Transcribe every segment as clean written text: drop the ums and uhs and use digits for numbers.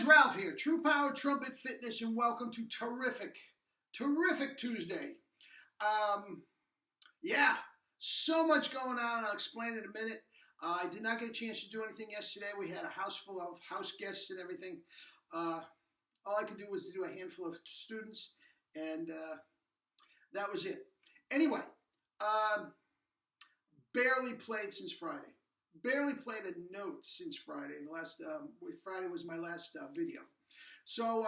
Ralph here, True Power Trumpet Fitness, and welcome to terrific Tuesday. Yeah, so much going on, and I'll explain in a minute. I did not get a chance to do anything yesterday. We had a house full of house guests and everything. All I could do was do a handful of students, and that was it. Anyway, barely played since Friday. Barely played a note since Friday. Friday was my last video. So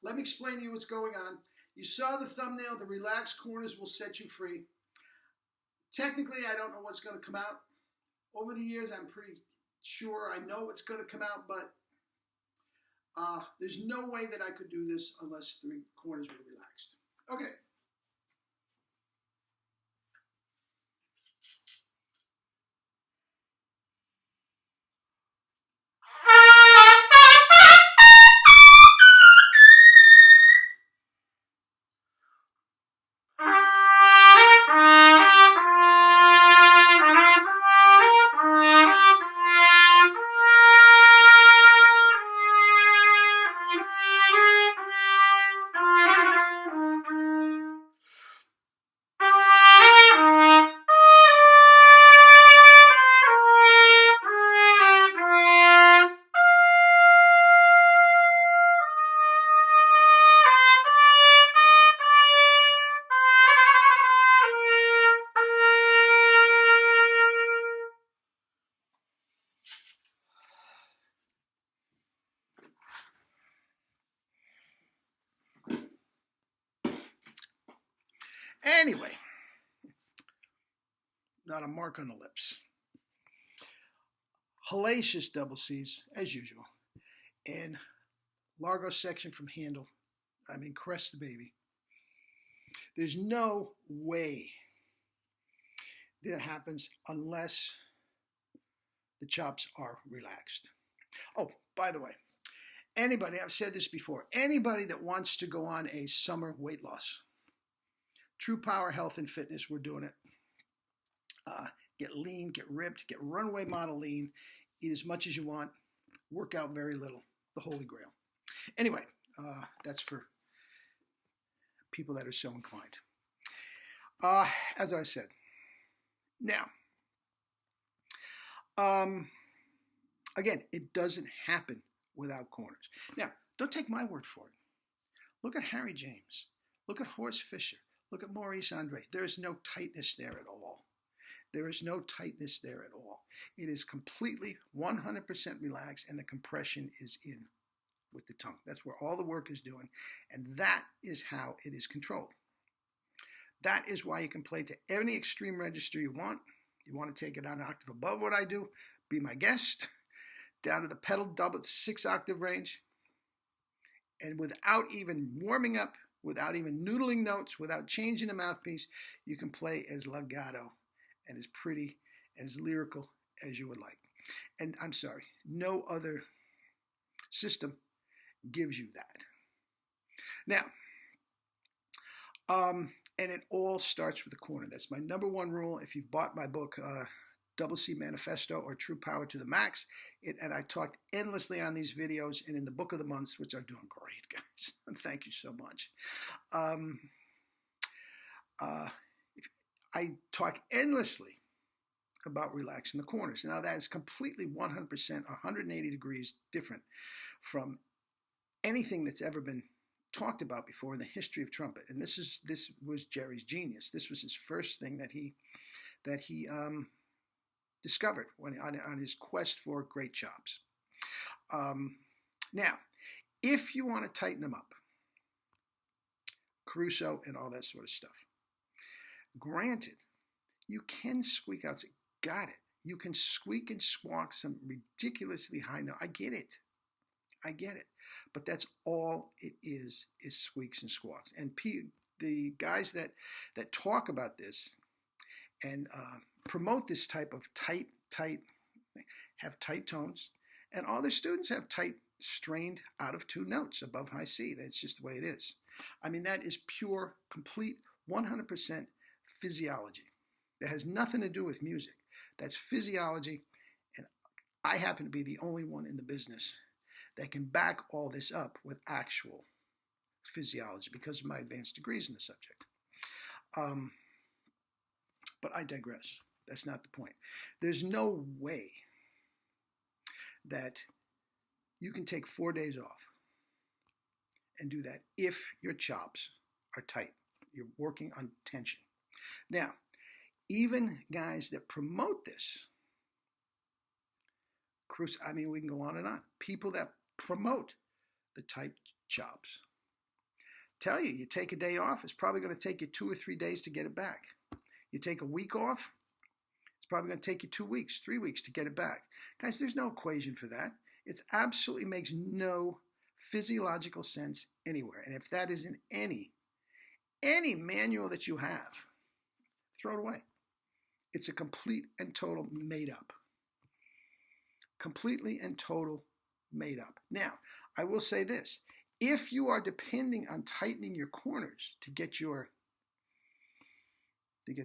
let me explain to you what's going on. You saw the thumbnail. The relaxed corners will set you free. Technically, I don't know what's going to come out. Over the years, I'm pretty sure I know what's going to come out, but there's no way that I could do this unless the corners were relaxed. Okay. Anyway, not a mark on the lips. Hellacious double C's, as usual. And Largo section from Handel. Crest the baby. There's no way that happens unless the chops are relaxed. Oh, by the way, anybody, I've said this before, anybody that wants to go on a summer weight loss, True Power Health and Fitness, we're doing it. Get lean, get ripped, get runway model lean, eat as much as you want, work out very little, the holy grail. Anyway, that's for people that are so inclined. As I said, now, again, it doesn't happen without corners. Now, don't take my word for it. Look at Harry James. Look at Horst Fischer. Look at Maurice Andre. There is no tightness there at all. There is no tightness there at all. It is completely 100% relaxed, and the compression is in with the tongue. That's where all the work is doing, and that is how it is controlled. That is why you can play to any extreme register you want. You want to take it on an octave above what I do, be my guest, down to the pedal double 6-octave range, and without even warming up, without even noodling notes, without changing the mouthpiece, you can play as legato and as pretty and as lyrical as you would like. And I'm sorry, no other system gives you that. Now, and it all starts with the corner. That's my number one rule. If you've bought my book, Double C Manifesto or True Power to the Max, and I talked endlessly on these videos and in the Book of the Months, which are doing great, guys. Thank you so much. I talk endlessly about relaxing the corners. Now, that is completely 100%, 180 degrees different from anything that's ever been talked about before in the history of trumpet. And this was Jerry's genius. This was his first thing that he discovered on his quest for great chops. Now, if you want to tighten them up, Caruso and all that sort of stuff, granted, you can squeak out. Got it. You can squeak and squawk some ridiculously high note. I get it. But that's all it is squeaks and squawks. And the guys that talk about this and promote this type of tight, have tight tones, and all their students have tight, strained, out of tune notes above high C. That's just the way it is. That is pure, complete, 100% physiology. That has nothing to do with music. That's physiology, and I happen to be the only one in the business that can back all this up with actual physiology because of my advanced degrees in the subject. But I digress. That's not the point. There's no way that you can take 4 days off and do that if your chops are tight. You're working on tension. Now, even guys that promote this, I mean, we can go on and on. People that promote the tight chops tell you take a day off, it's probably going to take you 2 or 3 days to get it back. You take a week off, it's probably going to take you 2 weeks, 3 weeks to get it back. Guys, there's no equation for that. It absolutely makes no physiological sense anywhere. And if that is in any manual that you have, throw it away. It's a complete and total made up. Completely and total made up. Now, I will say this. If you are depending on tightening your corners to get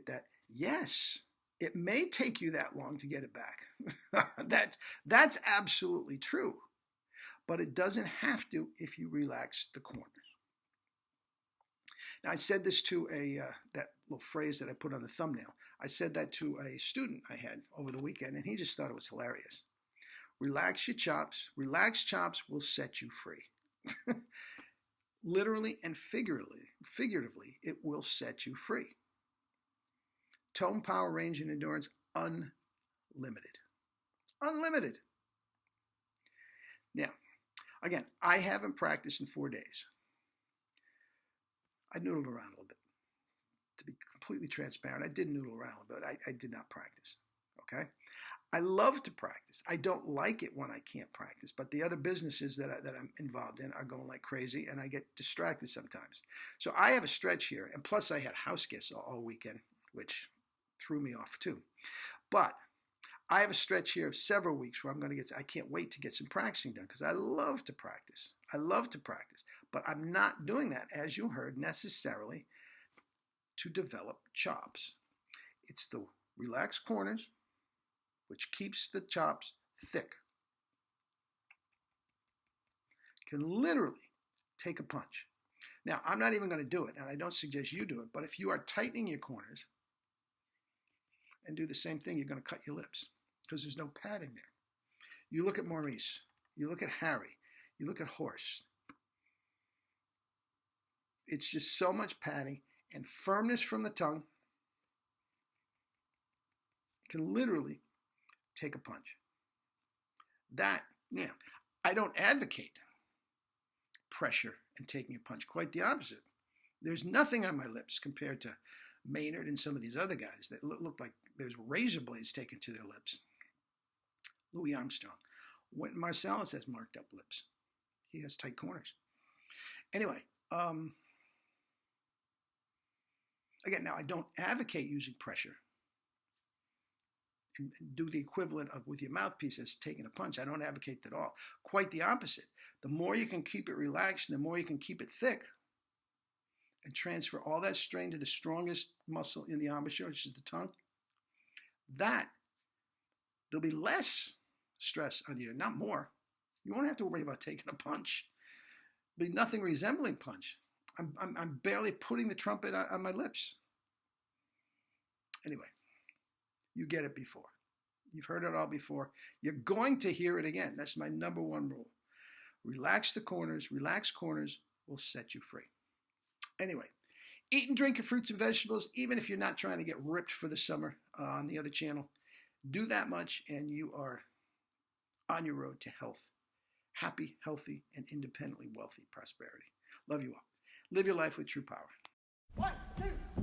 that, yes, it may take you that long to get it back. That's absolutely true. But it doesn't have to if you relax the corners. Now, I said this to that little phrase that I put on the thumbnail. I said that to a student I had over the weekend, and he just thought it was hilarious. Relax your chops. Relaxed chops will set you free. Literally and figuratively, it will set you free. Tone, power, range, and endurance, unlimited. Unlimited. Now, again, I haven't practiced in 4 days. I noodled around a little bit. To be completely transparent, I did noodle around a little bit. I did not practice. Okay? I love to practice. I don't like it when I can't practice, but the other businesses that I'm involved in are going like crazy, and I get distracted sometimes. So I have a stretch here, and plus I had house guests all weekend, which threw me off too. But I have a stretch here of several weeks where I can't wait to get some practicing done because I love to practice. I love to practice, but I'm not doing that, as you heard, necessarily to develop chops. It's the relaxed corners, which keeps the chops thick. Can literally take a punch. Now, I'm not even going to do it, and I don't suggest you do it, but if you are tightening your corners and do the same thing, you're going to cut your lips because there's no padding there. You look at Maurice, you look at Harry, you look at Horst. It's just so much padding and firmness from the tongue can literally take a punch. I don't advocate pressure and taking a punch. Quite the opposite. There's nothing on my lips compared to Maynard and some of these other guys that look like there's razor blades taken to their lips. Louis Armstrong. Marcellus has marked up lips. He has tight corners. Anyway, again, now I don't advocate using pressure and do the equivalent of with your mouthpiece as taking a punch. I don't advocate that at all. Quite the opposite. The more you can keep it relaxed, the more you can keep it thick and transfer all that strain to the strongest muscle in the embouchure, which is the tongue, there'll be less stress on you, not more. You won't have to worry about taking a punch. There'll be nothing resembling punch. I'm barely putting the trumpet on my lips. Anyway, you get it before. You've heard it all before. You're going to hear it again. That's my number one rule. Relax the corners. Relaxed corners will set you free. Anyway, eat and drink your fruits and vegetables, even if you're not trying to get ripped for the summer on the other channel. Do that much, and you are on your road to health. Happy, healthy, and independently wealthy prosperity. Love you all. Live your life with true power. 1, 2.